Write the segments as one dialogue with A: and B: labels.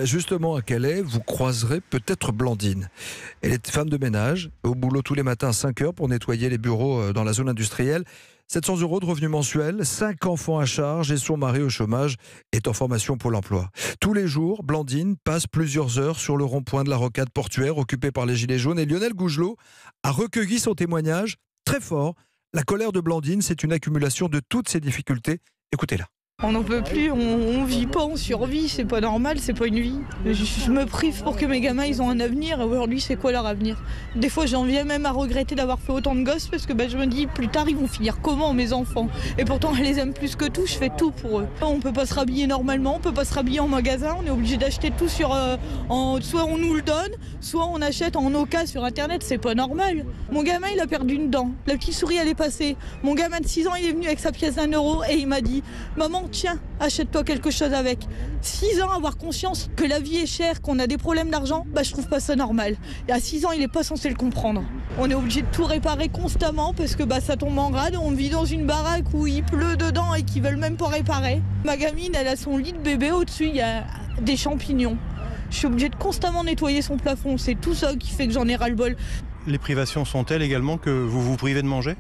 A: Justement, à Calais, vous croiserez peut-être Blandine. Elle est femme de ménage, au boulot tous les matins à 5 heures pour nettoyer les bureaux dans la zone industrielle. 700 € de revenus mensuels, 5 enfants à charge et son mari au chômage est en formation Pôle emploi. Tous les jours, Blandine passe plusieurs heures sur le rond-point de la rocade portuaire occupé par les Gilets jaunes et Lionel Gougelot a recueilli son témoignage très fort. La colère de Blandine, c'est une accumulation de toutes ces difficultés. Écoutez-la.
B: On n'en peut plus, on vit pas, on survit, c'est pas normal, c'est pas une vie. Je me prive pour que mes gamins ils ont un avenir, et aujourd'hui c'est quoi leur avenir? Des fois j'en viens même à regretter d'avoir fait autant de gosses parce que je me dis plus tard ils vont finir comment mes enfants? Et pourtant je les aime plus que tout, je fais tout pour eux. On peut pas se rhabiller normalement, on peut pas se rhabiller en magasin, on est obligé d'acheter tout sur soit on nous le donne, soit on achète en oca sur internet, c'est pas normal. Mon gamin il a perdu une dent, la petite souris elle est passée. Mon gamin de 6 ans il est venu avec sa pièce d'1 € et il m'a dit maman tiens, achète-toi quelque chose avec. 6 ans, avoir conscience que la vie est chère, qu'on a des problèmes d'argent, je trouve pas ça normal. Et à 6 ans, il est pas censé le comprendre. On est obligé de tout réparer constamment parce que ça tombe en rade. On vit dans une baraque où il pleut dedans et qu'ils veulent même pas réparer. Ma gamine, elle a son lit de bébé, au-dessus, il y a des champignons. Je suis obligée de constamment nettoyer son plafond. C'est tout ça qui fait que j'en ai ras-le-bol.
C: Les privations sont telles également que vous vous privez de manger?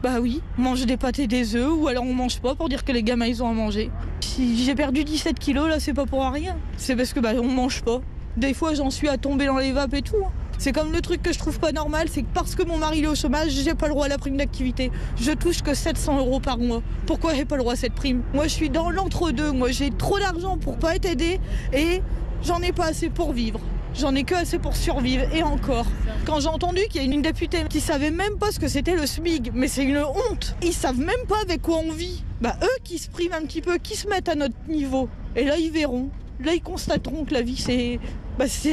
B: Bah oui, manger des pâtes et des œufs, ou alors on mange pas pour dire que les gamins ils ont à manger. Si j'ai perdu 17 kilos là, c'est pas pour rien. C'est parce que on mange pas. Des fois j'en suis à tomber dans les vapes et tout. C'est comme le truc que je trouve pas normal, c'est que parce que mon mari est au chômage, j'ai pas le droit à la prime d'activité. Je touche que 700 € par mois. Pourquoi j'ai pas le droit à cette prime? Moi je suis dans l'entre-deux, moi j'ai trop d'argent pour pas être aidée et j'en ai pas assez pour vivre. J'en ai que assez pour survivre, et encore. Quand j'ai entendu qu'il y a une députée qui savait même pas ce que c'était le SMIC, mais c'est une honte. Ils savent même pas avec quoi on vit. Eux qui se privent un petit peu, qui se mettent à notre niveau. Et là ils verront, là ils constateront que la vie c'est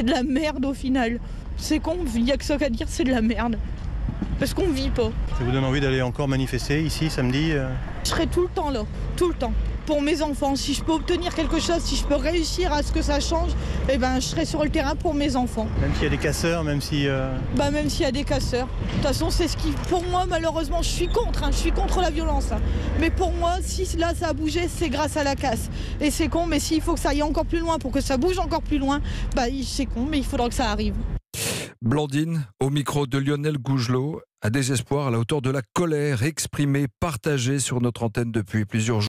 B: de la merde au final. C'est con, il n'y a que ça qu'à dire, c'est de la merde. Parce qu'on vit pas.
C: Ça vous donne envie d'aller encore manifester ici samedi?
B: Je serai tout le temps là, tout le temps. Pour mes enfants, si je peux obtenir quelque chose, si je peux réussir à ce que ça change, je serai sur le terrain pour mes enfants.
C: Même s'il y a des casseurs, même si...
B: Même s'il y a des casseurs. De toute façon, c'est ce qui... Pour moi, malheureusement, je suis contre la violence. Mais pour moi, si là, ça a bougé, c'est grâce à la casse. Et c'est con, mais s'il faut que ça aille encore plus loin, pour que ça bouge encore plus loin, c'est con, mais il faudra que ça arrive.
A: Blandine, au micro de Lionel Gougelot, un désespoir à la hauteur de la colère exprimée, partagée sur notre antenne depuis plusieurs jours.